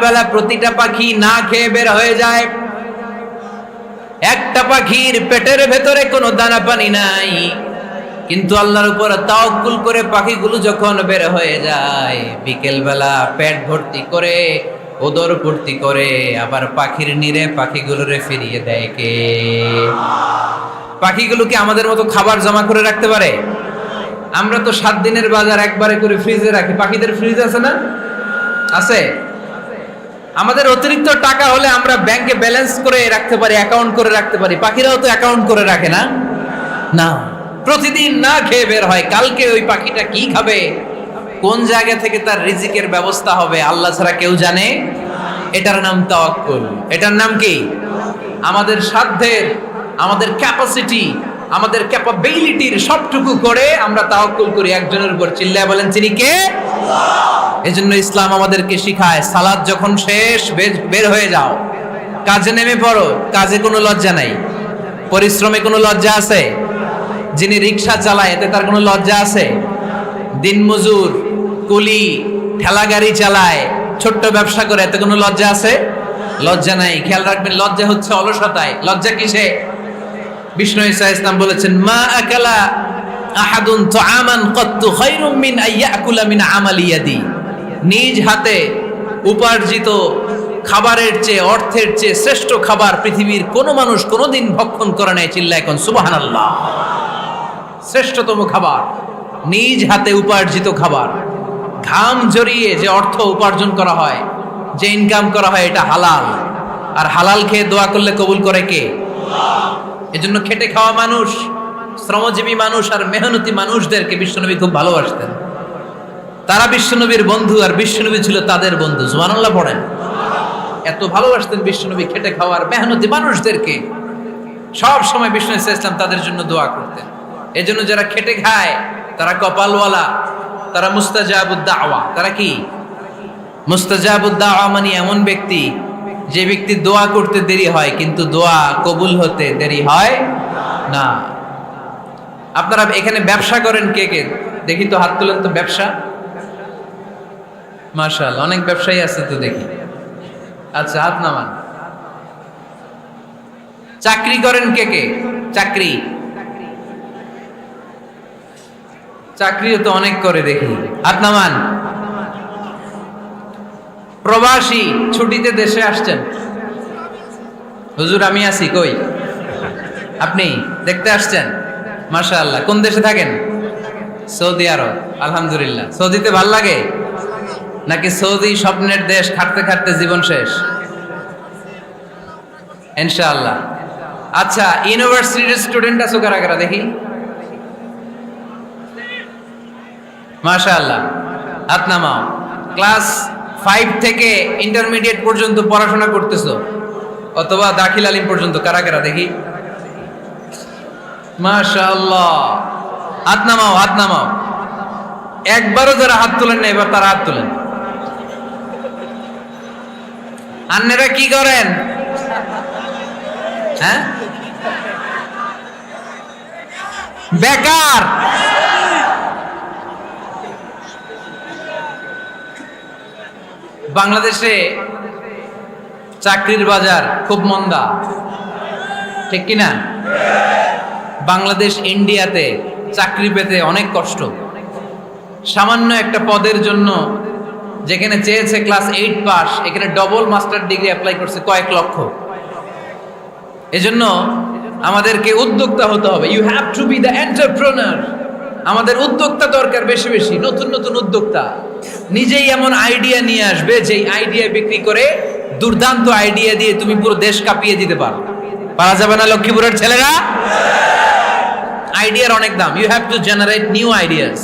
বেলা প্রতিটা পাখি না খেয়ে বের হয়ে যায়। একটা পাখির পেটের ভেতরে কোনো দানা পানি নাই, কিন্তু আল্লাহর উপর তাওয়াক্কুল করে পাখিগুলো যখন বের হয়ে যায়, বিকেল বেলা পেট ভর্তি করে ওদর ভর্তি করে আবার পাখির নিরে পাখিগুলোরে ফিরিয়ে দেয় কে? পাখিগুলো কি আমাদের মতো খাবার জমা করে রাখতে পারে? আমরা তো 7 দিনের বাজার একবারে করে ফ্রিজে রাখি। পাখিদের ফ্রিজ আছে না? আছে। আমাদের অতিরিক্ত টাকা হলে আমরা ব্যাংকে ব্যালেন্স করে রাখতে পারি, অ্যাকাউন্ট করে রাখতে পারি। পাখিরাও তো অ্যাকাউন্ট করে রাখে না? না, প্রতিদিন না খেয়ে বের হয়। কালকে ওই পাখিটা কি খাবে, কোন জায়গা থেকে তার রিজিকের ব্যবস্থা হবে আল্লাহ ছাড়া কেউ জানে। এটার নাম তাওয়াক্কুল। এটার নাম কি? আমাদের সাধ্যের, আমাদের ক্যাপাসিটি, আমাদের ক্যাপাবিলিটির সবটুকু করে আমরা তাওয়াক্কুল করি একজনের উপর। চিল্লায় বলেন তিনি কে? এজন্য ইসলাম আমাদেরকে শিখায়, সালাত যখন শেষ বের হয়ে যাও, কাজে নেমে পড়ো। কাজে কোনো লজ্জা নাই, পরিশ্রমে কোনো লজ্জা আছে? যিনি রিক্সা চালায় এতে তার কোনো লজ্জা আছে? দিনমজুর, কুলি, ঠেলা গাড়ি চালায়, ছোট্ট ব্যবসা করে, এতে কোনো লজ্জা আছে? লজ্জা নাই। খেয়াল রাখবেন, লজ্জা হচ্ছে অলসতায়। লজ্জা কিসে? বিষ্ণু ঈসা ইসলাম বলেছেন, মা আকালা আহাদুন তুআমান ক্বাত্তু খায়রুম মিন আইয়াকুলা মিন আমালি ইয়াদি। নিজ হাতে উপার্জিত খাবারের চেয়ে, অর্থের চেয়ে শ্রেষ্ঠ খাবার পৃথিবীর কোনো মানুষ কোনোদিন ভক্ষণ করে নাই। চিল্লায় এখন সুবহানাল্লাহ। শ্রেষ্ঠতম খাবার নিজ হাতে উপার্জিত খাবার। ঘাম জড়িয়ে যে অর্থ উপার্জন করা হয়, যে ইনকাম করা হয়, এটা হালাল। আর হালাল খেয়ে দোয়া করলে কবুল করে কে? এজন্য খেটে খাওয়া মানুষ, শ্রমজীবী মানুষ আর মেহনতি মানুষদেরকে বিশ্বনবী খুব ভালোবাসতেন। তারা বিশ্বনবীর বন্ধু আর বিশ্বনবী ছিল তাদের বন্ধু। সুবহানাল্লাহ পড়েন। এত ভালোবাসতেন বিশ্বনবী খেটে খাওয়ার মেহনতি মানুষদেরকে। সব সময় বিষ্ণু ইসলাম তাদের জন্য দোয়া করতেন। এজন্য যারা খেটে খায় তারা কপালওয়ালা, তারা মুস্তাজাবুদ দাওয়া। তারা কি? মুস্তাজাবুদ দাওয়া মানে এমন ব্যক্তি যে ব্যক্তি দোয়া করতে দেরি হয় কিন্তু দোয়া কবুল হতে দেরি হয় না। আপনারা এখানে ব্যবসা করেন কে কে? দেখি তো, হাত তুলেন তো। ব্যবসা, মাশাআল্লাহ, অনেক ব্যবসায়ী আছে তো দেখি। আচ্ছা, হাত নামান। চাকরি করেন কে কে? চাকরি, চাকরিও তো অনেক করে দেখি। হাত নামান। প্রবাসী, ছুটিতে দেশে আসছেন। হুজুর আমি আছি। কই? আপনি দেখতে আসছেন? মাশাআল্লাহ। কোন দেশে থাকেন? সৌদি আরব। আলহামদুলিল্লাহ। সৌদিতে ভাল লাগে নাকি সৌদি স্বপ্নের দেশ, খাটতে খাটতে জীবন শেষ? ইনশাআল্লাহ। আচ্ছা, ইউনিভার্সিটির স্টুডেন্ট আছো কারা কারা দেখি? মাশাআল্লাহ, হাত নামাও। ক্লাস 5 থেকে ইন্টারমিডিয়েট পর্যন্ত পড়াশোনা করতেছো, অথবা দাখিল আলিম পর্যন্ত, কারা কারা দেখি? মাশাআল্লাহ, হাত নামাও, হাত নামাও। একবারও যারা হাত তুলেন না এবার তারা হাত তুলেন। আন্নেরা কি করেন? হ্যাঁ, বেকার। বাংলাদেশে চাকরির বাজার খুব মন্দা, ঠিক কিনা? বাংলাদেশ ইন্ডিয়াতে চাকরি পেতে অনেক কষ্ট। সামান্য একটা পদের জন্য যেখানে চেয়েছে ক্লাস 8 পাস, এখানে ডবল মাস্টার ডিগ্রি অ্যাপ্লাই করছে কয়েক লক্ষ। এজন্য আমাদেরকে উদ্যোক্তা হতে হবে। You have to be the entrepreneur. আমাদের উদ্যোক্তা দরকার, বেশি বেশি নতুন নতুন উদ্যোক্তা। নিজেই এমন আইডিয়া নিয়ে আসবে যেই আইডিয়া বিক্রি করে, দুর্দান্ত আইডিয়া দিয়ে তুমি পুরো দেশ কাঁপিয়ে দিতে পারো। পারা যাবে না লক্ষ্মীপুরের ছেলেরা? আইডিয়ার অনেক দাম। You have to generate new ideas.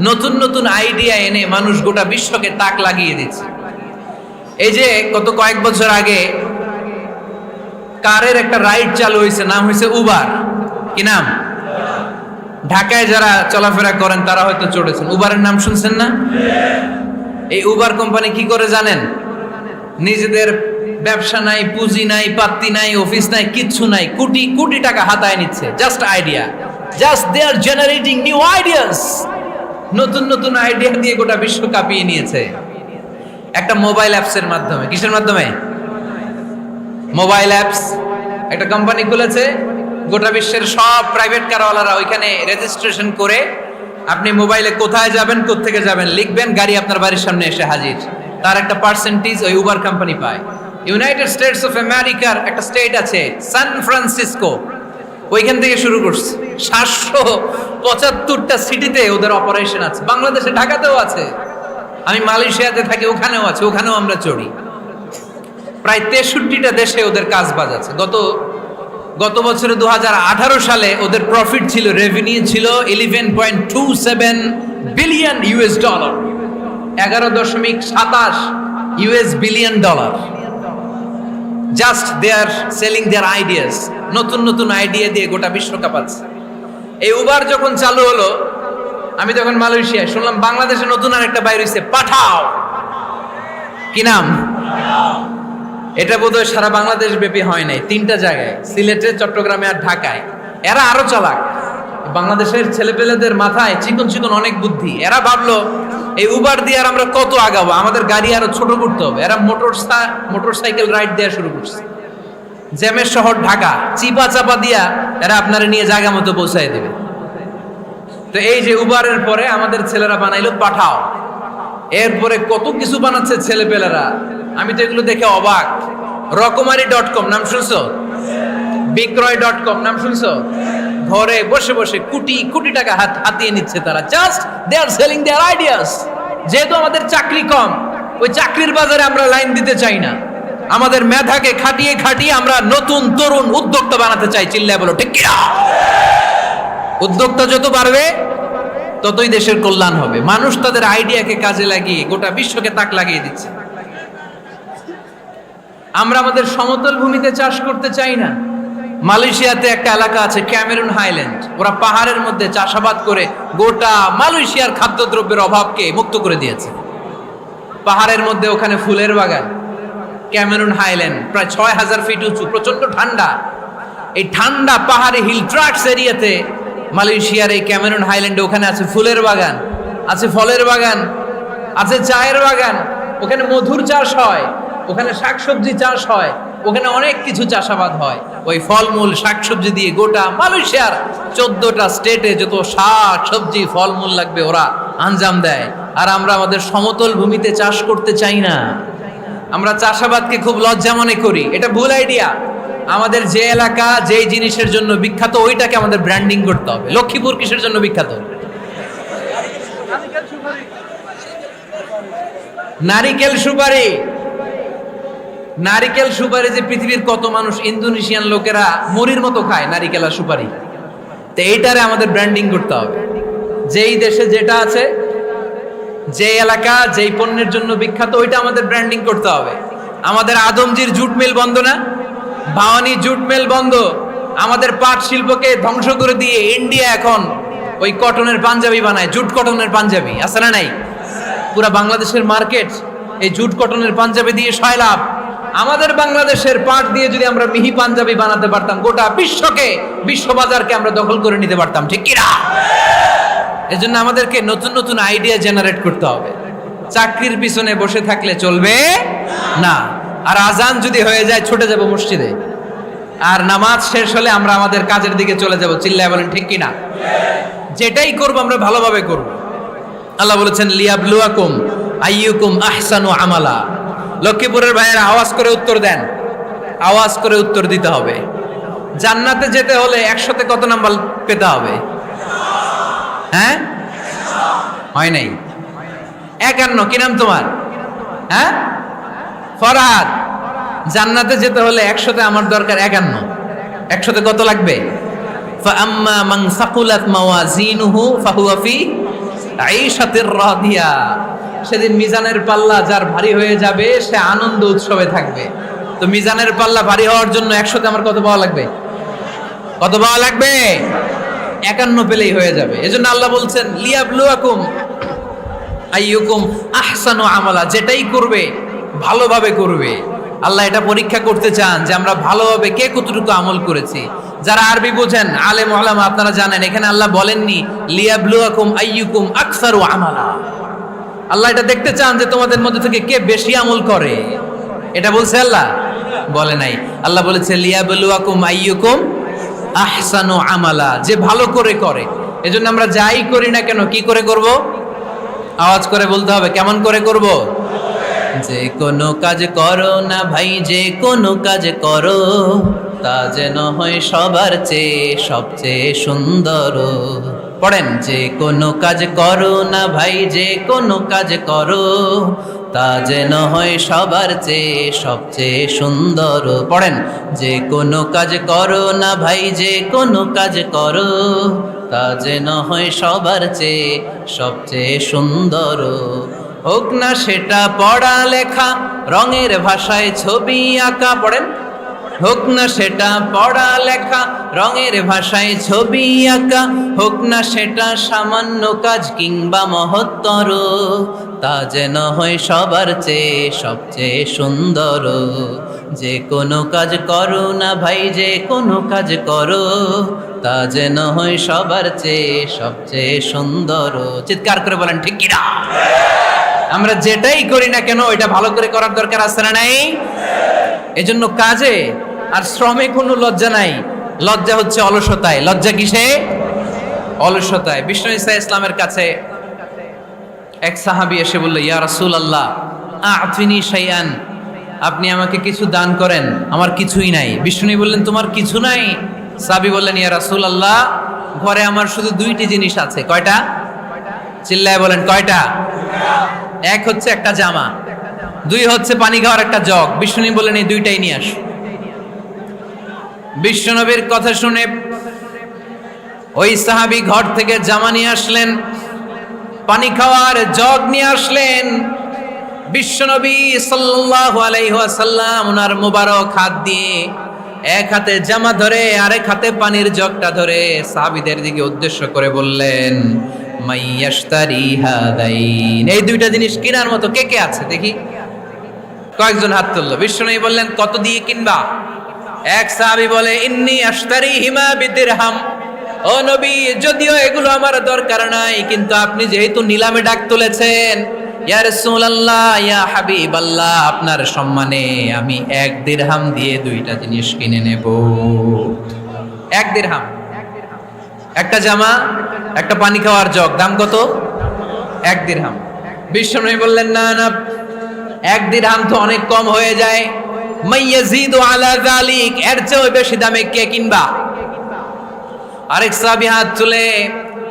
নতুন নতুন আইডিয়া এনে মানুষ গোটা বিশ্বকে তাক লাগিয়ে দিচ্ছে। এই যে কত কয়েক বছর আগে কারের একটা রাইড চালু হয়েছে, নাম হয়েছে উবার। কি নাম? ঢাকায় যারা চলাফেরা করেন তারা হয়তো চড়েছেন। উবারের নাম শুনছেন না? এই উবার কোম্পানি কি করে জানেন? নিজেদের ব্যবসা নাই, পুঁজি নাই, পাত্তি নাই, অফিস নাই, কিচ্ছু নাই, কোটি কোটি টাকা হাতায় নিচ্ছে। Just idea, just they are generating new ideas. নতুন নতুন আইডিয়া দিয়ে গোটা বিশ্ব কাঁপিয়ে নিয়েছে। একটা মোবাইল অ্যাপসের মাধ্যমে। কিসের মাধ্যমে? Mobile apps. একটা কোম্পানি খুলেছে, গোটা বিশ্বের সব প্রাইভেট কারওয়ালারা ওইখানে রেজিস্ট্রেশন করে আপনি মোবাইলে কোথায় যাবেন, কোত্থেকে যাবেন লিখবেন, গাড়ি আপনার বাড়ির সামনে এসে হাজির। তার একটা পার্সেন্টেজ ওই উবার কোম্পানি পায়। ইউনাইটেড স্টেটস অফ আমেরিকার একটা স্টেট আছে সান ফ্রান্সিসকো, ওইখান থেকে শুরু করছে। 775টা সিটিতে ওদের অপারেশন আছে। বাংলাদেশে ঢাকাতেও আছে, আমি মালয়েশিয়াতে থাকি, ওখানেও আছে, ওখানেও আমরা চড়ি। প্রায় 63টা দেশে ওদের কাজ বাজ আছে। গত বছরে 2018 সালে ওদের প্রফিট ছিল, রেভিনিউ ছিল 11.27 billion US dollar, 11.27 US billion dollar. Just they are selling their ideas, নতুন নতুন আইডিয়া দিয়ে গোটা বিশ্ব কাঁপাচ্ছে। এই উবার যখন চালু হলো, আমি তখন মালয়েশিয়ায়, শুনলাম বাংলাদেশে নতুন আর একটা বাইর হইছে, পাঠাও। কি নাম? এটা বোধহয় সারা বাংলাদেশ ব্যাপী হয় নাই, 3টা জায়গায়, সিলেটে, চট্টগ্রামে আর ঢাকায়। এরা আরো চালাক। বাংলাদেশের ছেলেপেলেদের মাথায় চিকন চিকন অনেক বুদ্ধি। এরা ভাবলো এই উবার দিয়ে আর আমরা কত আগাবো, আমাদের গাড়ি আরো ছোট করতে হবে। এরা মোটরসাইকেল রাইড দেওয়া শুরু করছে। জ্যামের শহর ঢাকা, চিপা চাপা দিয়া এরা আপনারা নিয়ে জায়গা মতো পৌঁছায় দেবে। তো এই যে উবারের পরে আমাদের ছেলেরা বানাইলো পাঠাও। এরপরে কত কিছু বানাচ্ছে ছেলেপেলেরা, আমি তো এগুলো দেখে অবাক। রকমারি.com নাম শুনছো? বিক্রয়.com নাম শুনছো? ঘরে বসে বসে কোটি কোটি টাকা হাতিয়ে নিচ্ছে তারা। Just they are selling their ideas. যেহেতু আমাদের চাকরি কম, ওই চাকরির বাজারে আমরা লাইন দিতে চাই না। আমাদের মেধাকে খাটিয়ে খাটিয়ে আমরা নতুন তরুণ উদ্যোক্তা বানাতে চাই। চিল্লায় বলো ঠিক কিনা? উদ্যোক্তা যত বাড়বে ততই দেশের কল্যাণ হবে। মানুষ তাদের আইডিয়াকে কাজে লাগিয়ে গোটা বিশ্বকে তাক লাগিয়ে দিচ্ছে। আমরা আমাদের সমতল ভূমিতে চাষ করতে চাই না। মালয়েশিয়াতে একটা এলাকা আছে ক্যামেরুন হাইল্যান্ড, ওরা পাহাড়ের মধ্যে চাষাবাদ করে গোটা মালয়েশিয়ার খাদ্যদ্রব্যের অভাবকে মুক্ত করে দিয়েছে। পাহাড়ের মধ্যে ওখানে ফুলের বাগান, ক্যামেরুন হাইল্যান্ড প্রায় 6000 ফিট উঁচু, প্রচন্ড ঠান্ডা। এই ঠান্ডা পাহাড়ি হিল ট্রাক্টস এরিয়াতে মালয়েশিয়ার এই ক্যামেরুন হাইল্যান্ডে ওখানে আছে ফুলের বাগান, আছে ফলের বাগান, আছে চায়ের বাগান, ওখানে মধুর চাষ হয়, ওখানে শাকসবজি চাষ হয়, ওখানে অনেক কিছু চাষাবাদ হয়। ওই ফলমূল শাকসবজি দিয়ে গোটা মালয়েশিয়ার 14টা স্টেটে যত শাক সবজি ফলমূল লাগবে ওরা আঞ্জাম দেয়। আর আমরা আমাদের সমতল ভূমিতে চাষ করতে চাই না। আমরা চাষাবাদকে খুব লজ্জা মনে করি, এটা ভুল আইডিয়া। আমাদের যে এলাকা যেই জিনিসের জন্য বিখ্যাত ওইটাকে আমাদের ব্র্যান্ডিং করতে হবে। লক্ষ্মীপুর কিসের জন্য বিখ্যাত? নারিকেল সুপারি। নারিকেল সুপারি যে পৃথিবীর কত মানুষ, ইন্দোনেশিয়ান লোকেরা মুড়ির মতো খায় নারিকেল আর সুপারি। তো এইটারে আমাদের ব্র্যান্ডিং করতে হবে। যেই দেশে যেটা আছে, যে এলাকা যেই পণ্যের জন্য বিখ্যাত ওইটা আমাদের ব্র্যান্ডিং করতে হবে। আমাদের আদমজির জুট মিল বন্ধ না, ভাওয়ানি জুট মিল বন্ধ। আমাদের পাট শিল্পকে ধ্বংস করে দিয়ে ইন্ডিয়া এখন ওই কটনের পাঞ্জাবি বানায়, জুট কটনের পাঞ্জাবি। আছে না নাই? পুরা বাংলাদেশের মার্কেট এই জুট কটনের পাঞ্জাবি দিয়ে সয়লাভ। আমাদের বাংলাদেশের পাট দিয়ে যদি আমরা মিহি পাঞ্জাবি বানাতে পারতাম, গোটা বিশ্বকে, বিশ্ব বাজারকে আমরা দখল করে নিতে পারতাম। ঠিক কিনা? এজন্য আমাদেরকে নতুন নতুন আইডিয়া জেনারেট করতে হবে। চাকরির পিছনে বসে থাকলে চলবে না। আর আজান যদি হয়ে যায় ছুটে যাব মসজিদে, আর নামাজ শেষ হলে আমরা আমাদের কাজের দিকে চলে যাব। চিল্লায় বলেন ঠিক কিনা? যেটাই করব আমরা ভালোভাবে করব। আল্লাহ বলেছেন লিয়াবলুয়াকুম আইয়ুকুম আহসানু আমালা। লক্ষ্মীপুরের ভাইয়েরা আওয়াজ করে উত্তর দেন, আওয়াজ করে উত্তর দিতে হবে। জান্নাতে যেতে হলে 100তে কত নাম্বার পেতে হবে? হ্যাঁ, হয় নাই 51। কি নাম তোমার? হ্যাঁ, ফরহাদ। জান্নাতে যেতে হলে 100তে আমার দরকার 51। 100তে কত লাগবে? ফাআম্মা মান সাকুলাত মাওয়াজিনুহু ফাহুয়া ফি আইশাতির রাদিয়া। সেদিন মিজানের পাল্লা যার ভারী হয়ে যাবে সে আনন্দ উৎসবে থাকবে। তো মিজানের পাল্লা ভারী হওয়ার জন্য 100তে আমার কত পাওয়া লাগবে? কত পাওয়া লাগবে? 51 পেলেই হয়ে যাবে। এজন্য আল্লাহ বলছেন লিয়াবলুয়াকুম আইয়ুকুম আহসানু আমালা। যেটাই করবে ভালোভাবে করবে। আল্লাহ এটা পরীক্ষা করতে চান যে আমরা ভালোভাবে কে কতটুকু আমল করেছি। যারা আরবি বোঝেন, আলেম ওলামা, আপনারা জানেন এখানে আল্লাহ বলেননি লিয়াবলুয়াকুম আইয়ুকুম আকসারু আমালা। আল্লাহ এটা দেখতে চান যে তোমাদের মধ্যে থেকে কে বেশি আমল করে। এটা বলছে আল্লাহ? বলে নাই। আল্লাহ বলেছে লিয়াবলুয়াকুম আইয়ুকুম আহসানু আমালা, যে ভালো করে করে। এজন্য আমরা যাই করি না কেন কি করে করব? আওয়াজ করে বলতে হবে। কেমন করে করব? যে কোনো কাজ করো না ভাই, যে কোনো কাজ করো, তা যেন হয় সবার চেয়ে সবচেয়ে সুন্দর। পড়েন, যে কোনো কাজ করো না ভাই, যে কোনো কাজ করো, তা যেন হয় সবার চেয়ে সবচেয়ে সুন্দর। পড়েন, যে কোনো কাজ করো না ভাই, যে কোনো কাজ করো, তা যেন হয় সবার চেয়ে সবচেয়ে সুন্দর। হোক না সেটা পড়া লেখা, রঙের ভাষায় ছবি আঁকা। পড়েন, হোক না সেটা পড়া লেখা, রঙের ভাষায় ছবি আঁকা, হোক না সেটা সামান্য কাজ কিংবা মহত্তর, তা যেন হয় সবার চেয়ে সবচেয়ে সুন্দর। যে কোনো কাজ করো না ভাই, যে কোনো কাজ করো, তা যেন হয় সবার চেয়ে সবচেয়ে সুন্দর। চিৎকার করে বলেন ঠিক কিনা? আমরা যেটাই করি না কেন এটা ভালো করে করার দরকার আছে না নাই? এজন্য কাজে আর শ্রমে কোনো লজ্জা নাই। লজ্জা হচ্ছে অলসতায়। লজ্জা কিসে? অলসতায়। বিষ্ণু ঈসা ইসলামের কাছে এক সাহাবী এসে বলল, ইয়া রাসূলুল্লাহ আ'তিনি শাইআন, আপনি আমাকে কিছু দান করেন, আমার কিছুই নাই। বিষ্ণু বললেন, তোমার কিছু নাই? সাহাবী বললেন, ইয়া রাসূলুল্লাহ ঘরে আমার শুধু দুইটি জিনিস আছে। কয়টা? চিল্লায় বলেন কয়টা? এক হচ্ছে একটা জামা, দুই হচ্ছে পানি খাওয়ার একটা জগ। বিষ্ণু বললেন, এই দুইটাই নিয়ে আস। বিশ্বনবীর কথা শুনে ওই সাহাবী ঘর থেকে জামা নিয়ে আসলেন, পানি খাওয়ার জগ নিয়ে আসলেন। বিশ্বনবী সাল্লাল্লাহু আলাইহি ওয়াসাল্লাম ওনার মুবারক হাত দিয়ে এক হাতে জামা ধরে আরেক হাতে পানির জগটা ধরে সাহাবীদের দিকে উদ্দেশ্য করে বললেন, মাইয়াশতারি হাদাইন, এই দুইটা জিনিস কেনার মতো কে কে আছে দেখি? কয়েকজন হাত তুলল। বিশ্বনবী বললেন, কত দিয়ে কিনবা? এক সাহাবী বলে, ইন্নী আশতারিহিমা বিদিরহাম, ও নবী যদিও এগুলো আমার দরকার নাই, কিন্তু আপনি যেহেতু নিলামে ডাক তুলেছেন, ইয়া রাসূলুল্লাহ ইয়া হাবিবাল্লাহ, আপনার সম্মানে আমি 1 দিরহাম দিয়ে দুইটা জিনিস কিনে নেব। 1 দিরহাম, একটা জামা, একটা পানি খাওয়ার জগ, দাম কত? 1 দিরহাম। বিশ্বনবী বললেন, না না, 1 দিরহাম তো অনেক কম হয়ে যায়। মাইয়াজিদু আলা যালিক, এর চেয়ে বেশি দামে কে কিনবা? আরেক সাহাবী হাত তুলে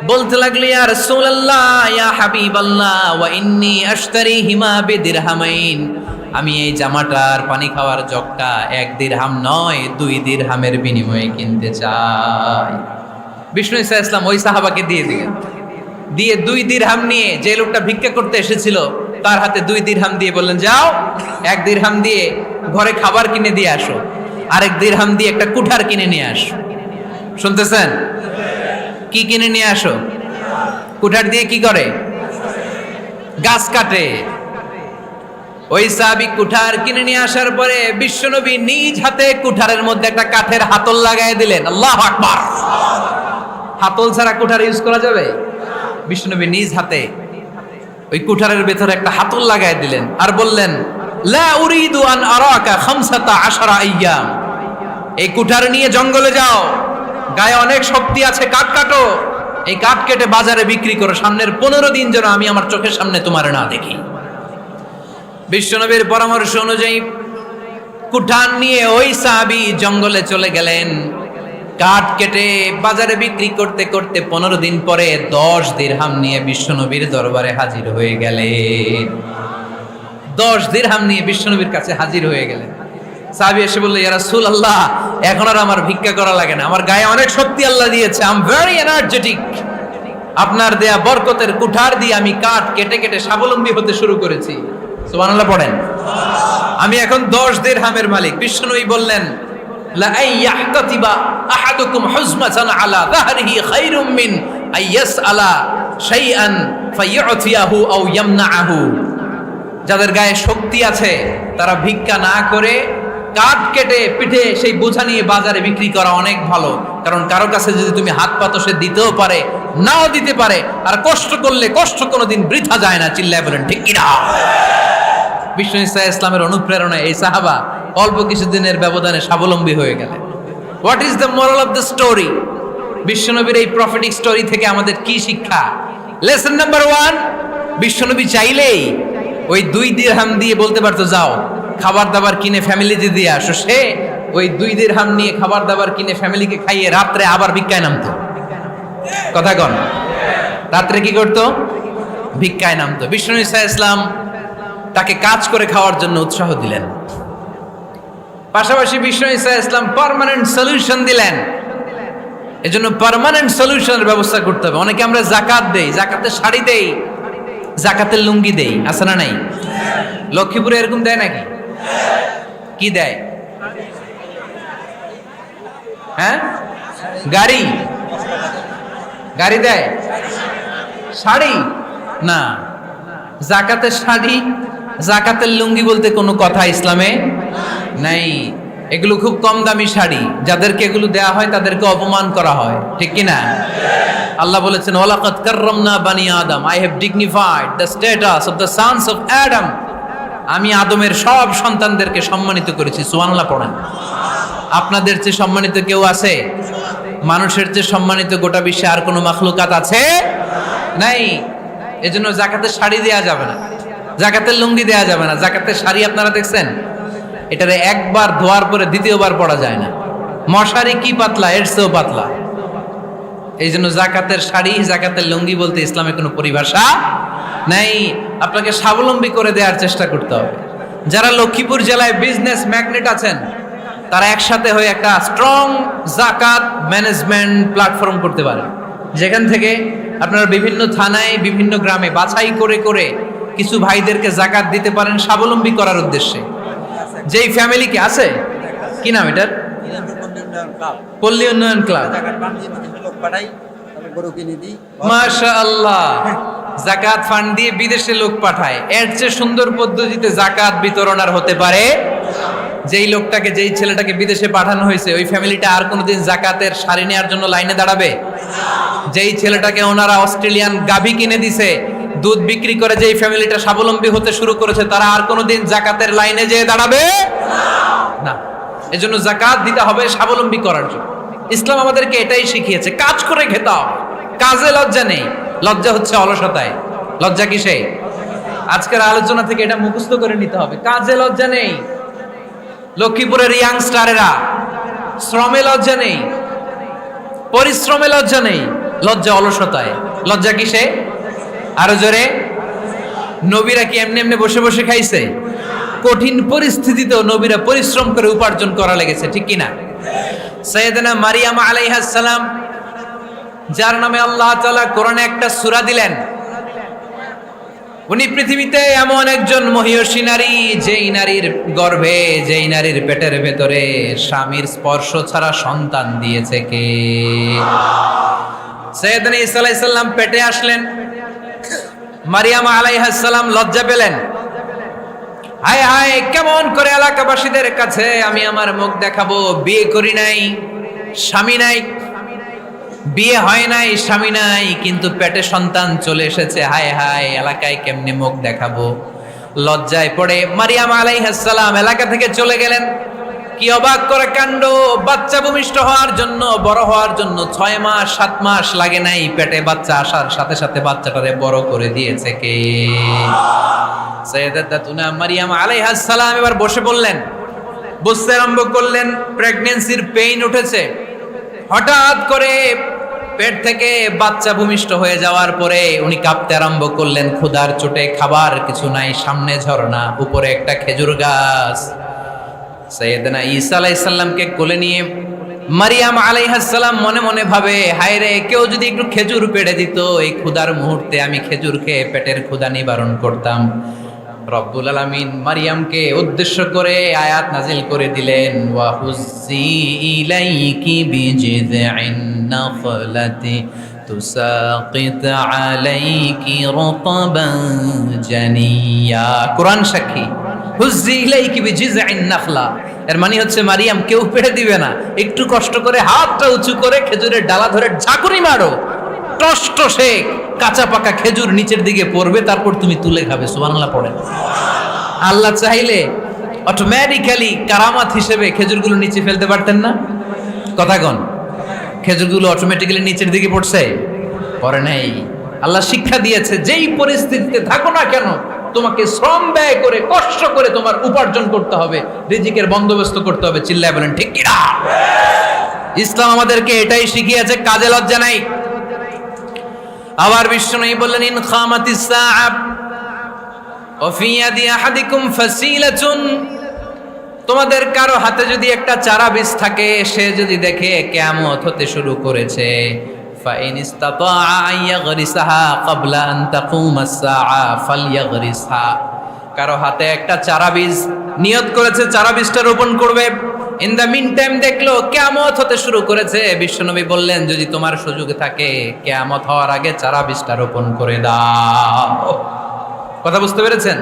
বলতে লাগলো, ইয়া রাসূলুল্লাহ ইয়া হাবিবাল্লাহ ওয়া ইন্নী আশতারিহিমা বিদিরহামাইন, আমি এই জামাটার পানি খাওয়ার জগটা 1 দিরহাম নয় 2 দিরহামের বিনিময়ে কিনতে চাই। বিষ্ণু ঈসা ইসলাম ওই সাহাবাকে দিয়ে দিলেন। দিয়ে 2 দিরহাম নিয়ে যে লোকটা ভিক্ষা করতে এসেছিল তার হাতে 2 দিরহাম দিয়ে বললেন, যাও 1 দিরহাম দিয়ে ঘরে খাবার কিনে দিয়ে আসো, আরেক দিরহাম দিয়ে একটা কুঠার কিনে নিয়ে আসো। শুনতেছেন? কি কিনে নিয়ে আসো? কুঠার দিয়ে কি করে? গাছ কাটে। ওই সাহাবী কুঠার কিনে নিয়ে আসার পরে বিশ্বনবী নিজ হাতে কুঠারের মধ্যে একটা কাঠের হাতল লাগাই দিলেন। আল্লাহু আকবার। হাতল ছাড়া কুঠার ইউজ করা যাবে? বিশ্বনবী নিজ হাতে ওই কুঠারের ভেতরে একটা হাতল লাগাই দিলেন আর বললেন, লা উরিদু আন আরাকা 15 আইয়াম, এই কুঠার নিয়ে জঙ্গলে যাও, গায়ে অনেক শক্তি আছে, কাঠ কাটো, এই কাঠ কেটে বাজারে বিক্রি করো, সামনের 15 দিন যেন আমি আমার চোখের সামনে তোমার না দেখি। বিশ্বনবীর পরামর্শ অনুযায়ী কুঠার নিয়ে ওই সাহাবী জঙ্গলে চলে গেলেন। কাঠ কেটে বাজারে বিক্রি করতে করতে 15 দিন পরে 10 দিরহাম নিয়ে বিশ্বনবীর দরবারে হাজির হয়ে গেলেন। 10 দিরহাম নিয়ে বিশ্বনবীর কাছে হাজির হয়ে গেলেন। সাহাবী এসে বলল, ইয়া রাসূলুল্লাহ এখন আর আমার ভিক্ষা করা লাগে না, আমার গায়ে অনেক শক্তি আল্লাহ দিয়েছে, আই এম ভেরি এনার্জেটিক, আপনার দেয়া বরকতের কুঠার দিয়ে আমি কাঠ কেটে কেটে স্বাবলম্বী হতে শুরু করেছি। সুবহানাল্লাহ পড়েন। আমি এখন 10 দিরহামের মালিক। বিশ্বনবী বললেন, লা আইয়াহতাতিবা আহাদুকুম হুজমাতান আলা যাহরিহি খায়রুম মিন আইয়াসআলা শাইআন ফায়ু'তিয়াহু আও ইয়ামনাহু, যাদের গায়ে শক্তি আছে তারা ভিক্ষা না করে কাঠ কেটে পিঠে সেই বোঝা নিয়ে বাজারে বিক্রি করা অনেক ভালো, কারণ কারো কাছে যদি তুমি হাত পাতো সে দিতেও পারে, নাও দিতে পারে। আর কষ্ট করলে কষ্ট কোনোদিন বৃথা যায় না। চিল্লায় বলেন ঠিক কিনা? বিষ্ণু ইসা ইসলামের অনুপ্রেরণায় এই সাহাবা অল্প কিছুদিনের ব্যবধানে স্বাবলম্বী হয়ে গেলেন। What is the moral of the story? বিশ্বনবীর এই প্রফেটিক স্টোরি থেকে আমাদের কি শিক্ষা? লেসন নাম্বার 1, বিশ্বনবী চাইলেই ওই 2 দিরহাম দিয়ে বলতে পারতো যাও খাবার দাবার কিনে ফ্যামিলিতে দিয়ে আসো। সে ওই 2 দিরহাম নিয়ে খাবার দাবার কিনে ফ্যামিলিকে খাইয়ে রাত্রে আবার ভিক্ষায় নামতো। কথা কন, রাত্রে কি করতো? ভিক্ষায় নামতো। বিষ্ণু ইসা ইসলাম তাকে কাজ করে খাওয়ার জন্য উৎসাহ দিলেন। পাশাপাশি বিষ্ণু ইসা ইসলাম পার্মানেন্ট সলিউশন দিলেন। এজন্য পার্মানেন্ট সলিউশনের ব্যবস্থা করতে হবে। অনেকে আমরা যাকাত দেই, যাকাতের শাড়ি দেই, যাকাতের লুঙ্গি দেই, আছে না নাই? লক্ষ্মীপুরে এরকম দেয় নাকি? কি দেয়? হ্যাঁ, গাড়ি গাড়ি দেয়, শাড়ি না। যাকাতের শাড়ি, যাকাতের লুঙ্গি বলতে কোনো কথা ইসলামে নাই। এগুলো খুব কম দামি শাড়ি, যাদেরকে এগুলো দেয়া হয় তাদেরকে অপমান করা হয়, ঠিক কি না? আল্লাহ বলেছেন ওয়ালাকাদ কাররামনা বানি আদম, I have dignified the status of the sons of Adam. আমি আদমের সব সন্তানদেরকে সম্মানিত করেছি। সুবহানাল্লাহ পড়েন। আপনাদের চেয়ে সম্মানিত কেউ আছে? মানুষের চেয়ে সম্মানিত গোটা বিশ্বে আর কোনো মাখলুকাত আছে? নাই। এজন্য যাকাতের শাড়ি দেয়া যাবে না, যাকাতের লুঙ্গি দেয়া যাবে না। যাকাতের শাড়ি আপনারা দেখছেন? এটারে একবার ধোয়ার পরে দ্বিতীয়বার পরা যায় না। মশারি কি পাতলা, এর চেয়েও পাতলা। এই জন্য যাকাতের শাড়ি, যাকাতের লুঙ্গি বলতে ইসলামে কোনো পরিভাষা নাই। আপনাকে স্বাবলম্বী করে দেওয়ার চেষ্টা করতে হবে। যারা লক্ষ্মীপুর জেলায় বিজনেস ম্যাগনেট আছেন, তারা একসাথে হয়ে একটা স্ট্রং যাকাত ম্যানেজমেন্ট প্ল্যাটফর্ম করতে পারেন, যেখান থেকে আপনারা বিভিন্ন থানায়, বিভিন্ন গ্রামে বাছাই করে করে কিছু ভাইদেরকে যাকাত দিতে পারেন স্বাবলম্বী করার উদ্দেশ্যে। যেই ফ্যামিলিকে আছে, কি নাম এটার? পল্লী উন্নয়ন ক্লাব। মাশাআল্লাহ, যাকাত ফান্ড দিয়ে বিদেশে লোক পাঠায়। এর চেয়ে সুন্দর পদ্ধতিতে যাকাত বিতরণ আর হতে পারে? যেই লোকটাকে, যেই ছেলেটাকে বিদেশে পাঠানো হয়েছে, ওই ফ্যামিলিটা আর কোনোদিন যাকাতের শাড়ি নেওয়ার জন্য লাইনে দাঁড়াবে? যেই ছেলেটাকে ওনারা অস্ট্রেলিয়ান গাভী কিনে দিছে, দুধ বিক্রি করে যেই ফ্যামিলিটা স্বাবলম্বী হতে শুরু করেছে, তারা আর কোনোদিন যাকাতের লাইনে যেয়ে দাঁড়াবে না। এজন্য যাকাত দিতে হবে স্বাবলম্বী করার জন্য। ইসলাম আমাদেরকে এটাই শিখিয়েছে, কাজ করে খেতে হবে। কাজে লজ্জা নেই, লজ্জা হচ্ছে অলসতায়। লজ্জা কিসে? আজকের আলোচনা থেকে এটা মুখস্থ করে নিতে হবে, কাজে লজ্জা নেই। লক্ষ্মীপুরের ইয়াংস্টারেরা শ্রমে লজ্জা নেই, পরিশ্রমে লজ্জা নেই, লজ্জা অলসতায়। লজ্জা কিসে? আরো জোরে। নবীরা কি এমনি এমনি বসে বসে খাইছে? কঠিন পরিস্থিতিতেও নবীরা পরিশ্রম করে উপার্জন করা লেগেছে, ঠিক কিনা? সাইয়েদনা মারিয়াম আলাইহিস সালাম, যার নামে আল্লাহ তাআলা কোরআনে একটা সূরা দিলেন, উনি পৃথিবীতে এমন একজন মহিয়সী নারী, যেই নারীর গর্ভে, যেই নারীর পেটের ভেতরে স্বামীর স্পর্শ ছাড়া সন্তান দিয়েছে কে? সাইয়েদনা ঈসা আলাইহিস সালাম পেটে আসলেন। মারিয়াম আলাইহিস সালাম লজ্জা পেলেন। হায় হায়, কেমন করে এলাকাবাসীদের কাছে আমি আমার মুখ দেখাবো? বিয়ে করি নাই, স্বামী নাই, বিয়ে হয় নাই, স্বামী নাই, কিন্তু পেটে সন্তান চলে এসেছে। হায় হায়, এলাকায় কেমনে মুখ দেখাবো? লজ্জায় পড়ে মারিয়াম আলাইহিস সালাম এলাকা থেকে চলে গেলেন। কি অবাক করে কাণ্ড! বাচ্চা ভূমিষ্ঠ হওয়ার জন্য, বড় হওয়ার জন্য 6 মাস 7 মাস লাগে নাই, পেটে বাচ্চা আসার সাথে সাথে বাচ্চাটারে বড় করে দিয়েছে কে? সাইয়েদাতুনা মারিয়াম আলাইহিস সালাম এবার বসে পড়লেন, বুঝতে আরম্ভ করলেন প্রেগন্যান্সির পেইন উঠেছে। হঠাৎ করে পেট থেকে বাচ্চা ভূমিষ্ঠ হয়ে যাওয়ার পরে উনি কাঁপতে আরম্ভ করলেন। ক্ষুধার চোটে খাবার কিছু নাই, সামনে ঝর্ণা, উপরে একটা খেজুর গাছ। সাইয়েদনা ঈসা আলাইহিস সালামকে কোলে নিয়ে মারিয়াম আলাইহিস সালাম মনে মনে ভাবে, হায় রে, কেউ যদি একটু খেজুর পেড়ে দিত, এই ক্ষুধার মুহূর্তে আমি খেজুর খেয়ে পেটের ক্ষুধা নিবারণ করতাম। রব্বুল আলামিন মারিয়ামকে উদ্দেশ্য করে আয়াত নাজিল করে দিলেন, ওয়া হুজ্জি ইলাইকি বিজিযইন নাখলাতি তুসাকিত আলাইকি রতবান জানিয়া। কুরআন সাক্ষী, হুজ্জি ইলাইকি বিজিযআইন নাখলা, এর মানে হচ্ছে মারিয়াম কেউ পেড়ে দিবে না, একটু কষ্ট করে হাতটা উঁচু করে খেজুরের ডালা ধরে ঝাঁকুনি মারো, টসটসে কাঁচা পাকা খেজুর নিচের দিকে পড়বে, তারপর তুমি তুলে খাবে। সুবহানাল্লাহ পড়েন। আল্লাহ চাইলে অটোমেটিক্যালি কারামাত হিসেবে খেজুরগুলো নিচে ফেলতে পারতেন না? কথা কন, খেজুরগুলো অটোমেটিক্যালি নিচের দিকে পড়ছে? পড়ে নাই। আল্লাহ শিক্ষা দিয়েছে যেই পরিস্থিতিতে থাকো না কেন তোমাকে শ্রম ব্যয় করে কষ্ট করে তোমার উপার্জন করতে হবে, রিজিকের বন্দোবস্ত করতে হবে। চিল্লায় বলেন ঠিক কি না? ইসলাম আমাদেরকে এটাই শিখিয়েছে, কাজে লজ্জা নাই। আবার বিশ্বনবী বললেন ইন খামাতিস সাআ ওয়া ফি ইয়াদি আহাদিকুম ফাসিলাতুন, তোমাদের কারো হাতে যদি একটা চারা বীজ থাকে, সে যদি দেখে কিয়ামত হতে শুরু করেছে, ফাইন ইসতাতাআ আন ইয়াগরিসাহা ক্বাবলা আন তাকুমাস সাআ ফালইয়াগরিসহা, কারো হাতে একটা চারা বীজ নিয়ত করেছে চারা বীজটা রোপণ করবে, ইন দ্য মিন টাইম দেখলো কিয়ামত হতে শুরু করেছে, বিশ্বনবী বললেন যদি তোমার সুযোগ থাকে কিয়ামত হওয়ার আগে চারা বীজটা রোপণ করে দাও। কথা বুঝতে পেরেছেন?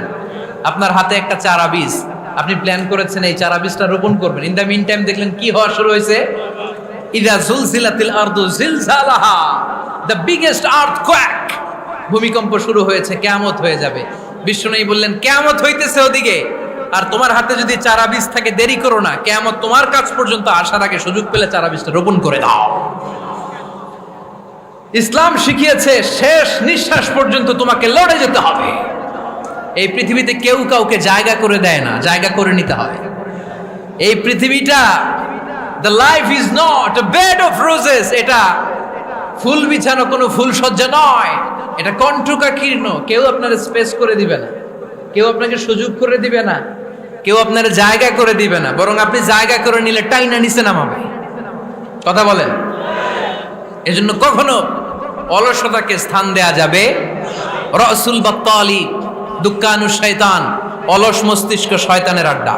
আপনার হাতে একটা চারা বীজ, আপনি প্ল্যান করেছেন এই চারা বীজটা রোপণ করবেন, ইন দ্য মিন টাইম দেখলেন কি হওয়া শুরু হয়েছে, ইযা জুলজিলাতিল আরদু জিলজালাহা, দ্য বিগেস্ট আর্থকোয়েক, ভূমিকম্প শুরু হয়েছে, কিয়ামত হয়ে যাবে। বিশ্বনবী বললেন কিয়ামত হইতেছে ওদিকে, আর তোমার হাতে যদি চারা বীজ থাকে দেরি করো না, কিয়ামত তোমার কাছ পর্যন্ত আসার আগে সুযোগ পেলে চারা বীজটা রোপণ করে দাও। ইসলাম শিখিয়েছে শেষ নিঃশ্বাস পর্যন্ত তোমাকে লড়ে যেতে হবে। এই পৃথিবীতে কেউ কাউকে জায়গা করে দেয় না, জায়গা করে নিতে হয়। এই পৃথিবীটা the life is not a bed of roses, এটা ফুল বিছানো কোনো ফুল সজ্জা নয়, এটা কণ্টকাকীর্ণ। কেউ আপনার স্পেস করে দিবে না, কেউ আপনাকে সুযোগ করে দিবে না, কেউ আপনার জায়গা করে দিবে না, বরং আপনি জায়গা করে নিলে টাইনা নিচে নামাবে। কথা বলেন? এজন্য কখনো অলসতাকে স্থান দেয়া যাবে। রাসূল বাত্তালি দুক্কানু শয়তান, অলস মস্তিষ্ক শয়তানের আড্ডা।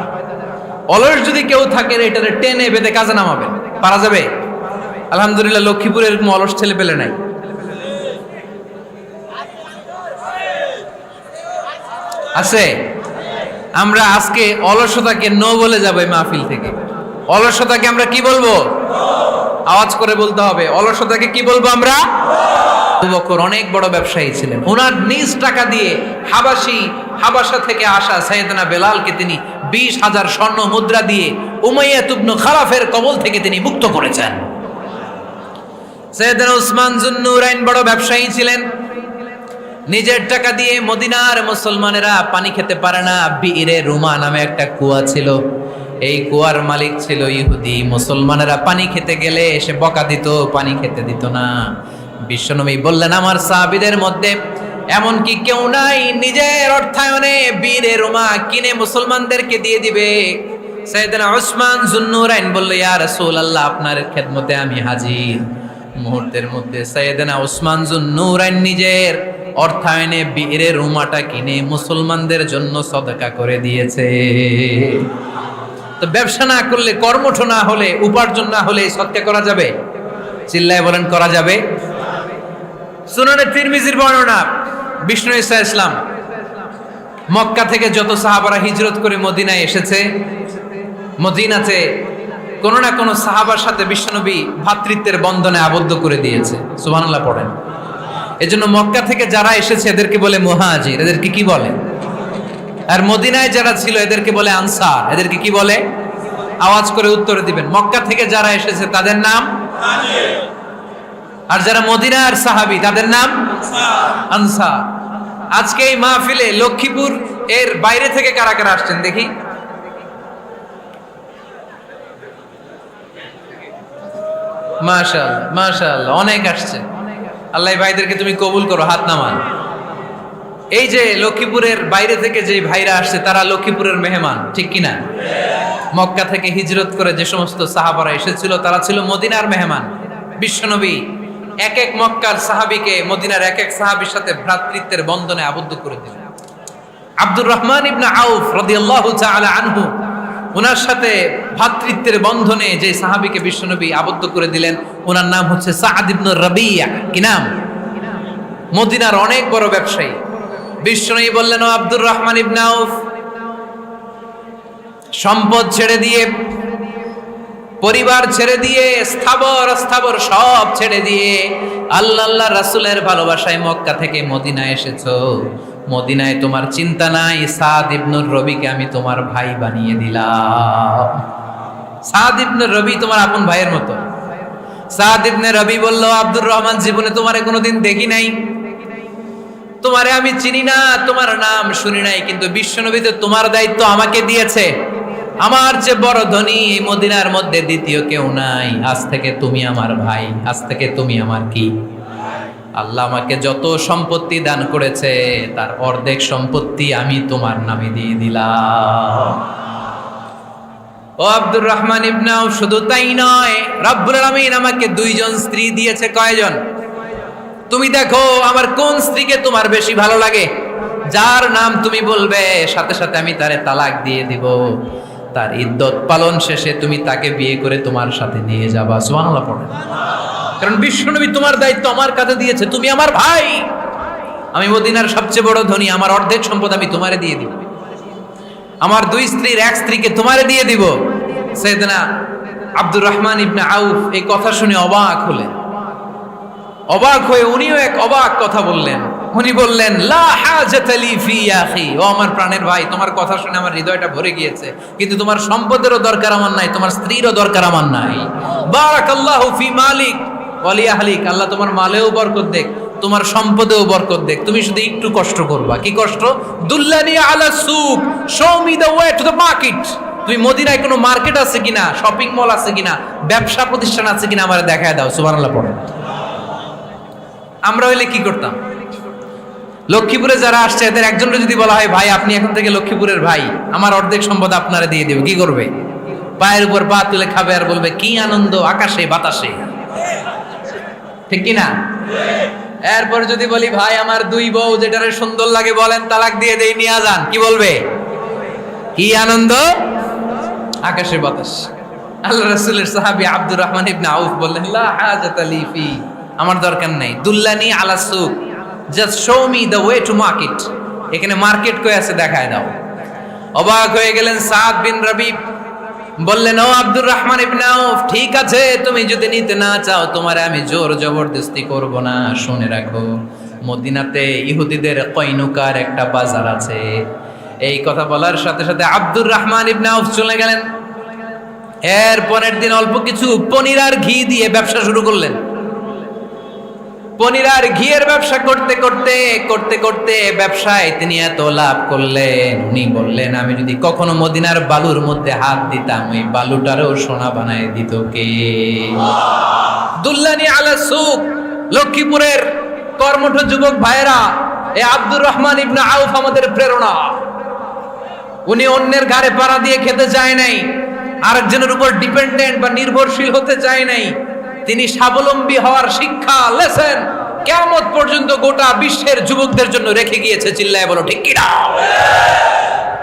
অলস যদি কেউ থাকে এটারে টেনে বেঁধে কাজে নামাবেন, পারা যাবে? আলহামদুলিল্লাহ লক্ষ্মীপুরে এরকম অলস ছেলে পেলে নাই। আছে? আমরা আজকে অলসতাকে নো বলে যাবো এই মাহফিল থেকে। অলসতাকে আমরা কি বলবো? আওয়াজ করে বলতে হবে, অলসতাকে কি বলবো আমরা? আবু বকর অনেক বড় ব্যবসায়ী ছিলেন, ওনার নিজ টাকা দিয়ে হাবাসা থেকে আসা সাইয়েদনা বেলালকে তিনি 20,000 স্বর্ণ মুদ্রা দিয়ে উমাইয়া ইবনে খালাফের কবল থেকে তিনি মুক্ত করেছেন। সাইয়েদনা উসমান যুন্নুরাইন বড় ব্যবসায়ী ছিলেন, নিজের টাকা দিয়ে মদিনার মুসলমানেরা পানি খেতে পারে না, বিইরে রুমা নামে একটা কুয়া ছিল, এই কুয়ার মালিক ছিল ইহুদি। মুসলমানেরা পানি খেতে গেলে এসে বকা দিত, পানি খেতে দিত না। বিশ্বনবী বললেন আমার সাহাবীদের মধ্যে এমন কি কেউ নাই নিজের অর্থায়নে বীরে রুমা কিনে মুসলমানদেরকে দিয়ে দিবে? সাইয়েদনা উসমান যুন্নুরাইন বলল ইয়া রাসূলুল্লাহ আপনার খেদমতে আমি হাজির। মুহূর্তের মধ্যে সাইয়েদনা উসমান যুন্নুরাইন নিজের অর্থায়নে বীরে রুমাটা কিনে মুসলমানদের জন্য সদকা করে দিয়েছে। তো ব্যবসা না করলে, কর্মঠ না হলে, উপার্জন না হলে সদকা করা যাবে? চিল্লায় বলেন করা যাবে? সুনানে তিরমিজির বর্ণনা, বিষ্ণু ঈসা ইসলাম মক্কা থেকে যত সাহাবারা হিজরত করে মদিনায় এসেছে, মদিনাতে কোনো না কোনো সাহাবার সাথে বিশ্বনবী ভ্রাতৃত্বের বন্ধনে আবদ্ধ করে দিয়েছে। সুবহানাল্লাহ পড়েন। এজন্য মক্কা থেকে যারা এসেছে এদেরকে বলে মুহাজির, এদেরকে কি বলে? আর মদিনায় যারা ছিল এদেরকে বলে আনসার, এদেরকে কি বলে? আওয়াজ করে উত্তর দিবেন। মক্কা থেকে যারা এসেছে তাদের নাম মুহাজির, আর যারা মদিনার সাহাবী তাদের নাম আনসার। আজকে এই মাহফিলে লক্ষ্মীপুর এর বাইরে থেকে কারা কারা আসছেন দেখি? মাশাআল্লাহ মাশাআল্লাহ, অনেক আসছে। আল্লাহ ভাইদেরকে তুমি কবুল করো, হাত নামান। এই যে লক্ষ্মীপুরের বাইরে থেকে যে ভাইরা আসছে তারা লক্ষ্মীপুরের মেহমান, ঠিক কিনা? মক্কা থেকে হিজরত করে যে সমস্ত সাহাবারা এসেছিল তারা ছিল মদিনার মেহমান। বিশ্বনবী এক এক মক্কার সাহাবীকে মদিনার এক এক সাহাবীর সাথে ভ্রাতৃত্বের বন্ধনে আবদ্ধ করে দিলেন। আব্দুর রহমান ইবনে আউফ রাদিয়াল্লাহু তাআলা আনহু, ওনার সাথে ভ্রাতৃত্বের বন্ধনে যে সাহাবীকে বিশ্বনবী আবদ্ধ করে দিলেন ওনার নাম হচ্ছে সাআদ ইবনে রাবিয়া। কি নাম? মদিনার অনেক বড় ব্যবসায়ী। বিশ্বনবী বললেন ও আব্দুর রহমান ইবনে আউফ, সম্পদ ছেড়ে দিয়ে, পরিবার ছেড়ে দিয়ে, স্থাবর অস্থাবর সব ছেড়ে দিয়ে আল্লাহ রাসূলের ভালোবাসায় মক্কা থেকে মদিনায় এসেছো। মদিনায় তোমার চিন্তা নাই, সাদ ইবনুর রবিকে আমি তোমার ভাই বানিয়ে দিলাম। সাদ ইবনুর রবি তোমার আপন ভাইয়ের মতো। সাদ ইবনে রবি বলল, আব্দুর রহমান, জীবনে তোমারে কোনোদিন দেখি নাই, তোমারে আমি চিনি না, তোমার নাম শুনি নাই, কিন্তু বিশ্বনবী তো তোমার দায়িত্ব আমাকে দিয়েছে। আমার যে বড় ধনী এই মদিনার মধ্যে দ্বিতীয় কেউ নাই। আজ থেকে তুমি আমার ভাই, আজ থেকে তুমি আমার কি? আল্লাহ আমাকে যত সম্পত্তি দান করেছে তার অর্ধেক সম্পত্তি আমি তোমার নামে দিয়ে দিলাম। ও আব্দুর রহমান ইবনে আউফ, শুধু তাই নয়, রব্বুল আলামিন আমাকে দুইজন স্ত্রী দিয়েছে। কয়জন? তুমি দেখো আমার কোন স্ত্রীকে তোমার বেশি ভালো লাগে, যার নাম তুমি বলবে সাথে সাথে আমি তারে তালাক দিয়ে দিব। তার ইদ্যত পালন শেষে তুমি তাকে বিয়ে করে তোমার সাথে নিয়ে যাবা। সুবহানাল্লাহ পড়েন। কারণ বিশ্বনবী তোমার দায়িত্ব আমার কাছে দিয়েছে, তুমি আমার ভাই, আমি মদিনার সবচেয়ে বড় ধনী, আমার অর্ধেক সম্পদ আমি তোমারে দিয়ে দিব। আমার দুই স্ত্রীর এক স্ত্রীকে তোমারে দিয়ে দিব। সাইয়েদনা আব্দুর রহমান ইবনে আউফ এই কথা শুনে অবাক হলেন। অবাক হয়ে উনিও এক অবাক কথা বললেন। উনি বললেন, লা হাজাতা লি ফি ইয়া আখি, ও আমার প্রাণের ভাই, তোমার কথা শুনে আমার হৃদয়টা ভরে গিয়েছে, কিন্তু তোমার সম্পদেরও দরকার আমার নাই, তোমার স্ত্রীরও দরকার আমার নাই। বারাকাল্লাহু ফি মালিক ওয়া লি আহলিক, আল্লাহ তোমার মালেও বরকত দেখ, তোমার সম্পদেও বরকত দেখ। তুমি শুধু একটু কষ্ট করবা। কি কষ্ট? দুল্লানি আলা সুক, show me the way to the market. তুমি মদিনায় কোনো মার্কেট আছে কিনা, শপিং মল আছে কিনা, ব্যবসা প্রতিষ্ঠান আছে কিনা আমারে দেখায় দাও। সুবহানাল্লাহ পড়ে। আমরা হইলে কি করতাম? লক্ষ্মীপুরে যারা আসছে এদের একজনকে যদি বলা হয়, ভাই আপনি এখন থেকে লক্ষ্মীপুরের ভাই, আমার অর্ধেক সম্পদ আপনারা দিয়ে দেব, কি করবে? পায়ের উপর পা তুলে খাবে আর বলবে, কি আনন্দ আকাশে বাতাসে। ঠিক কি না? এরপর যদি বলি, ভাই আমার দুই বউ, যেটারে সুন্দর লাগে বলেন তালাক দিয়ে দেই, নিয়ে যান, কি বলবে? কি আনন্দ আকাশে বাতাস। আল্লাহ রাসূলের সাহাবী আব্দুর রহমান ইবনে আউফ বললেন, লা হাজাতা লি ফি, আমার দরকার নাই। দুল্লানি আলা সুক, just show me the way to market. এখানে মার্কেট কই আছে দেখায় দাও। অবাক হয়ে গেলেন সাদ বিন রবি, বললেন, ও আব্দুর রহমান ইবনে আউফ, ঠিক আছে, তুমি যদি নিতে না চাও তোমারে আমি জোর জবরদস্তি করব না। শুনে রাখো, মদিনাতে ইহুদিদের কয়নুকার একটা বাজার আছে। এই কথা বলার সাথে সাথে আব্দুর রহমান ইবনে আউফ চলে গেলেন। এর পরের দিন অল্প কিছু পনির আর ঘি দিয়ে ব্যবসা শুরু করলেন। পনির আর ঘিয়ের ব্যবসা করতে করতে করতে করতে ব্যবসায় তিনি এত লাভ করলেন, উনি বললেন, আমি যদি কখনো মদিনার বালুর মধ্যে হাত দিতাম, ওই বালুটারও সোনা বানায় দিত কে? দুল্লানি আলা সুক। লক্ষ্মীপুরের কর্মঠ যুবক ভাইয়েরা, এই আব্দুর রহমান ইবনে আউফ আমাদের প্রেরণা। উনি অন্যের ঘাড়ে পাড়া দিয়ে খেতে চায় নাই, আরেকজনের উপর ডিপেন্ডেন্ট বা নির্ভরশীল হতে চায় নাই। তিনি স্বাবলম্বী হওয়ার শিক্ষা, লেসেন কিয়ামত পর্যন্ত গোটা বিশ্বের যুবকদের জন্য রেখে গিয়েছে। চিল্লায় বলো ঠিক কি না?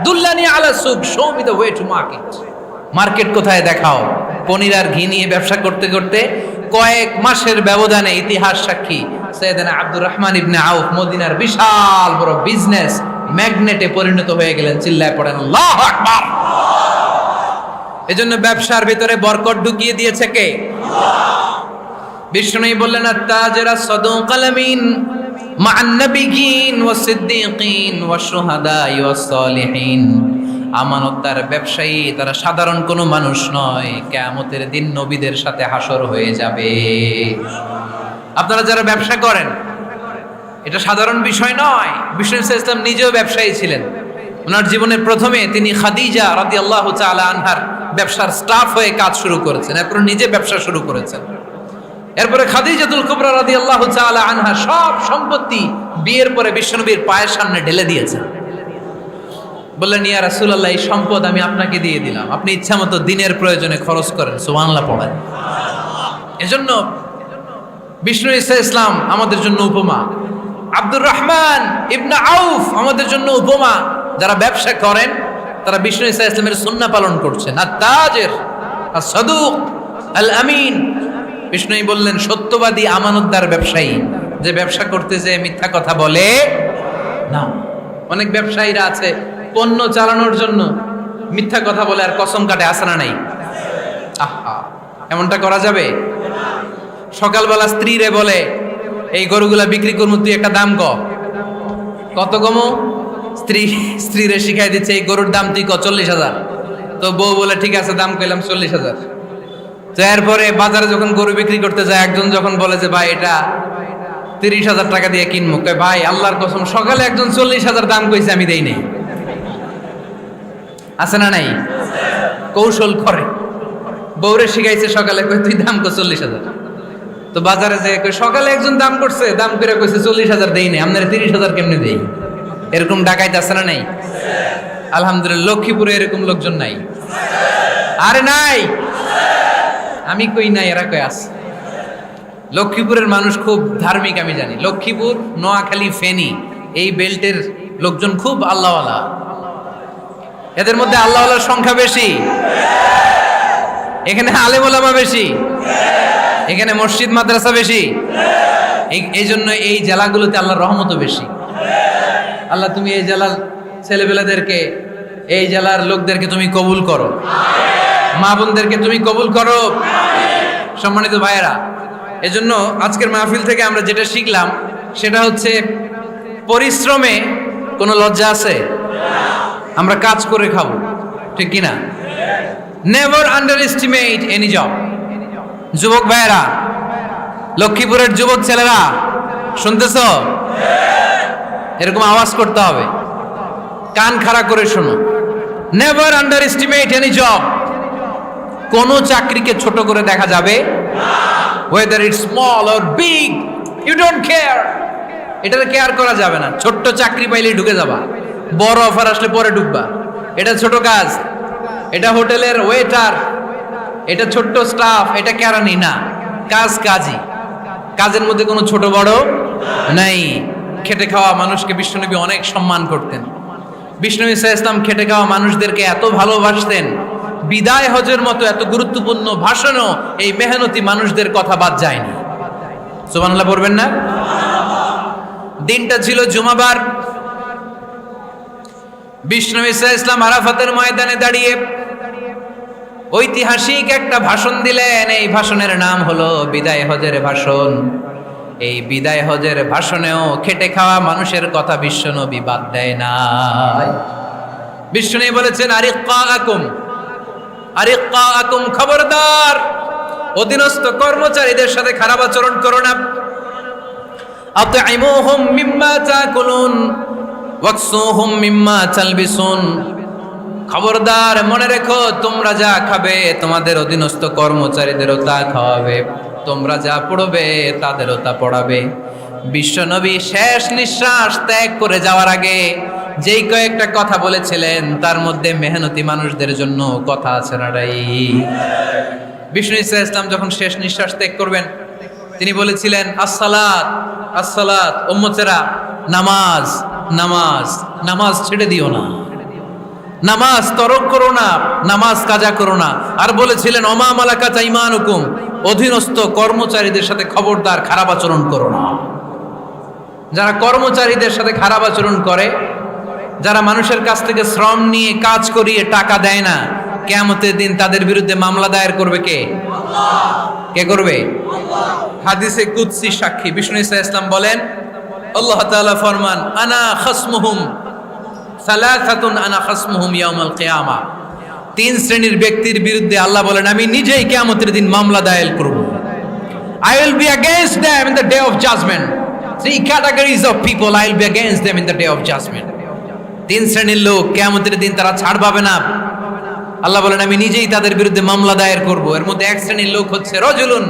দুল্লানি আলা সুক, show me the way to market. Market কোথায় দেখাও। পনির আর ঘি নিয়ে ব্যবসা করতে করতে কয়েক মাসের ব্যবধানে ইতিহাস সাক্ষী, সাইয়েদনা আব্দুর রহমান ইবনে আউফ মদিনার বিশাল বড় বিজনেস ম্যাগনেটে পরিণত হয়ে গেলেন। চিল্লায় পড়েন আল্লাহু আকবার। এজন্য ব্যবসার ভিতরে বরকত ঢুকিয়ে দিয়েছে কে? বিষ্ণুই বললেন, আত-তাজিরা সাদুকাল আমিন মা'আন নাবিয়্যিন ওয়াস সিদ্দীকিন ওয়াশ শুহাদা'i ওয়াস সালিহিন। আমানতদার ব্যবসায়ী, তারা সাধারণ কোনো মানুষ নয়, কিয়ামতের দিন নবীদের সাথে হাসর হয়ে যাবে। আপনারা যারা ব্যবসা করেন, এটা সাধারণ বিষয় নয়। বিষ্ণু ইসলাম নিজেও ব্যবসায়ী ছিলেন। ওনার জীবনের প্রথমে তিনি খাদিজা রাদিয়াল্লাহু তাআলা আনহার ব্যবসার স্টাফ হয়ে কাজ শুরু করেছেন, এরপর নিজে ব্যবসা শুরু করেছেন। এরপরে খাদিজাতুল কুবরা রাদিয়াল্লাহু তাআলা আনহা সব সম্পত্তি বিয়ের পরে বিশ্বনবীর পায়ের সামনে ঢেলে দিয়েছেন। বললেন, ইয়া রাসূলুল্লাহ, এই সম্পদ আমি আপনাকে দিয়ে দিলাম, আপনি ইচ্ছামতো দিনের প্রয়োজনে খরচ করেন। সুবহানাল্লাহ পড়েন। এজন্য বিষ্ণু ইসলাম আমাদের জন্য উপমা, আব্দুর রহমান ইবনে আউফ আমাদের জন্য উপমা। যারা ব্যবসা করেন তারা বিষ্ণু ইসলামের সুন্নাহ পালন করছেন। আত-তাজির আস-সাদুক আল আমিন। বিষ্ণুই বললেন, সত্যবাদী আমানতদার ব্যবসায়ী, যে ব্যবসা করতে যে মিথ্যা কথা বলে না। অনেক ব্যবসায়ীরা আছে পণ্য চালানোর জন্য মিথ্যা কথা বলে আর কসম কাটে, আছে না নাই? আহা, এমনটা করা যাবে? সকালবেলা স্ত্রীরে বলে এই গরুগুলা বিক্রি করবো, তুই একটা দাম কত কমো? স্ত্রীরে শিখাই দিচ্ছে এই গরুর দাম তুই 40,000। তো বউ বলে ঠিক আছে, দাম কইলাম 40,000। তো এরপরে বাজারে যখন গরু বিক্রি করতে যায়, একজন যখন বলে যে ভাই এটা 30,000 টাকা দিয়ে কিনবো, কয় ভাই আল্লাহর কসম সকালে একজন 40,000 দাম কইছে, আমি দেই নাই। আছে না নাই? কৌশল করে, বউরে শিখাইছে সকালে, কই তুই দাম কর 40,000। তো বাজারে যে সকালে একজন দাম করছে, দাম করে কইছে 40,000 দেই নাই, আপনারা 30,000 কেমনে দেই? এরকম ডাকাইতে আছে না নাই? আলহামদুলিল্লাহ লক্ষ্মীপুরে এরকম লোকজন নাই। আরে নাই, আমি কই নাই, এরা কই আছে। লক্ষ্মীপুরের মানুষ খুব ধার্মিক, আমি জানি। লক্ষ্মীপুর, নোয়াখালী, ফেনী এই বেল্টের লোকজন খুব আল্লাহওয়ালা। এদের মধ্যে আল্লাহওয়ালার সংখ্যা বেশি, এখানে আলেম ওলামা বেশি, এখানে মসজিদ মাদ্রাসা বেশি। এই জন্য এই জেলাগুলোতে আল্লাহর রহমতও বেশি। আল্লাহ তুমি এই জেলার ছেলেবেলাদেরকে, এই জেলার লোকদেরকে তুমি কবুল করো, মা বোনদেরকে তুমি কবুল করো। সম্মানিত ভাইয়েরা, এজন্য আজকের মাহফিল থেকে আমরা যেটা শিখলাম সেটা হচ্ছে পরিশ্রমে কোনো লজ্জা আছে? আমরা কাজ করে খাবো, ঠিক কিনা? Never under estimate any job. যুবক ভাইয়েরা, লক্ষ্মীপুরের যুবক ছেলেরা শুনতেছ? এরকম আওয়াজ করতে হবে, কান খাড়া করে শোনো। Never under estimate any job. কোন চাকরিকে ছোট করে দেখা যাবে, whether it's small or big, you don't care. এটাতে কেয়ার করা যাবে না। ছোট্ট চাকরি পাইলেই ঢুকে যাবা, বড় অফার আসলে পরে ঢুকবা। এটা ছোট কাজ, এটা হোটেলের ওয়েটার, এটা ছোট্ট স্টাফ, এটা কেরানি না। কাজ কাজই, কাজের মধ্যে কোনো ছোট বড় নাই। খেটে খাওয়া মানুষকে বিশ্বনবী অনেক সম্মান করতেন। বিশ্বনবী সাল্লাল্লাহু আলাইহি ওয়াসাল্লাম খেটে খাওয়া মানুষদেরকে এত ভালোবাসতেন, বিদায় হজের মতো এত গুরুত্বপূর্ণ ভাষণও এই মেহনতি মানুষদের কথা বাদ যায়নি। সুবহানাল্লাহ পড়বেন না? দিনটা ছিল জুমাবার। বিশ্বনবী সাল্লাল্লাহু আলাইহি ওয়াসাল্লাম আরাফাতের ময়দানে দাঁড়িয়ে ঐতিহাসিক একটা ভাষণ দিলেন। এই ভাষণের নাম হলো বিদায় হজের ভাষণ। এই বিদায় হজের ভাষণেও খেটে খাওয়া মানুষের কথা বিশ্বনবী বাদ দেয় নাই। বিশ্বনবী বলেছেন, আরিক্কাকুম, খবরদার, অধীনস্থ কর্মচারীদের সাথে খারাপ আচরণ করো না। আতঈমুহুম মিম্মা তাকুলুন ওয়াকসুহুম মিম্মা তালবিসুন। খবরদার, মনে রেখো, তোমরা যা খাবে তোমাদের অধীনস্থ কর্মচারীদেরও তা খাওয়াবে, তোমরা যা পড়বে তাদেরও তা পড়াবে। বিশ্বনবী শেষ নিঃশ্বাস ত্যাগ করে যাওয়ার আগে যেই কয়েকটা কথা বলেছিলেন তার মধ্যে মেহনতি মানুষদের জন্য কথা আছে না নাই? বিষ্ণু ইসা ইসলাম যখন শেষ নিঃশ্বাস ত্যাগ করবেন, তিনি বলেছিলেন, আসসালাত আসসালাত, উম্মতেরা নামাজ নামাজ, নামাজ ছেড়ে দিও না, নামাজ তরক করো না, নামাজ কাজা করো না। আর বলেছিলেন, অমা মালাকাত আইমানুকুম, অধীনস্থ কর্মচারীদের সাথে খবরদার খারাপ আচরণ করো না। যারা কর্মচারীদের সাথে খারাপ আচরণ করে, যারা মানুষের কাছ থেকে শ্রম নিয়ে কাজ করিয়ে টাকা দেয় না, কিয়ামতের দিন তাদের বিরুদ্ধে মামলা দায়ের করবে কে? কে করবে? হাদিসে কুদসি সাক্ষী বিষ্ণু ইসা ইসলাম বলেন, আল্লাহ তাআলা ফরমান, আনা খাসমুহুম সালাসাতুন আনা খাসমুহুম ইয়াউমাল কিয়ামা। তিন শ্রেণীর ব্যক্তির বিরুদ্ধে আল্লাহ বলেন, আমি নিজেই কিয়ামতের দিন মামলা দায়ের করব। I will be against them in the day of judgment. Three categories of people, I will be against them in the day of judgment. তিন শ্রেণীর লোক কিয়ামতের দিন তারা ছাড় পাবে না। আল্লাহ বলেন, আমি নিজেই তাদের বিরুদ্ধে মামলা দায়ের করব। এর মধ্যে এক শ্রেণীর লোক হচ্ছে রাজুলুন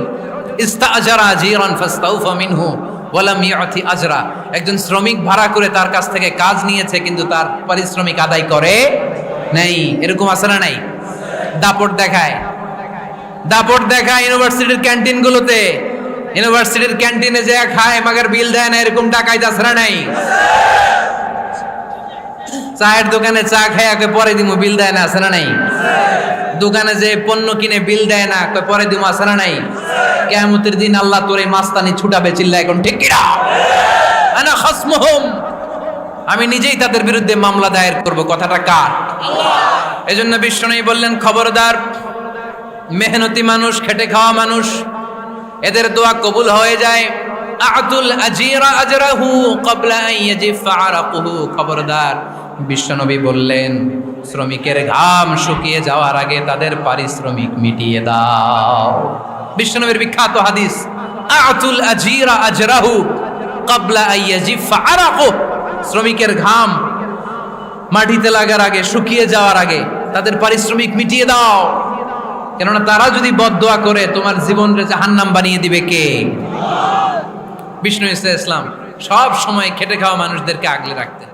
ইস্তাআজারা জিরান ফাস্তাউফা মিনহু ওয়ালাম ইয়াতি আজরা। একজন শ্রমিক ভাড়া করে তার কাছ থেকে কাজ নিয়েছে, কিন্তু তার পারিশ্রমিক আদায় করে নাই। এরকম আছে না নাই? দাপট দেখায়, দাপট দেখায় ইউনিভার্সিটির ক্যান্টিনগুলোতে। ইউনিভার্সিটির ক্যান্টিনে যে খায় মাগার বিল দেয় না, এরকম টাকাই আছে না নাই? চায়ের দোকানে চা খায় পরে দিমু, বিল দেয় না, আছে না নাই? দোকানে যে পণ্য কিনে বিল দেয় না, পরে দিমু, আছে না নাই? কিয়ামতের দিন আল্লাহ তোর এই মাস্তানি ছুটাবে, চিল্লা এখন ঠিক কিনা? আনা খাসমুহুম, আমি নিজেই তাদের বিরুদ্ধে মামলা দায়ের করব। কথাটা কার? আল্লাহ। এজন্য বিষ্ণু বললেন, খবরদার, মেহনতি মানুষ, খেটে খাওয়া মানুষ, এদের দোয়া কবুল হয়ে যায়। আতুল আজিরা আজরাহু ক্বাবলা আন ইয়াজিফা আরাকুহু। খবরদার, বিশ্বনবী বললেন, শ্রমিকের ঘাম শুকিয়ে যাওয়ার আগে তাদের পারিশ্রমিক মিটিয়ে দাও। বিশ্বনবীর বিখ্যাত হাদিস, আতুল আজিরা আজরাহু ক্বাবলা আন ইয়াজিফা আরাকুহু। শ্রমিকের ঘাম মাটিতে লাগার আগে, শুকিয়ে যাওয়ার আগে তাদের পারিশ্রমিক মিটিয়ে দাও। কেননা তারা যদি বদদোয়া করে তোমার জীবনকে জাহান্নাম বানিয়ে দিবে কে? বিষ্ণু ইসা ইসলাম সব সময় খেটে খাওয়া মানুষদেরকে আগলে রাখতেন।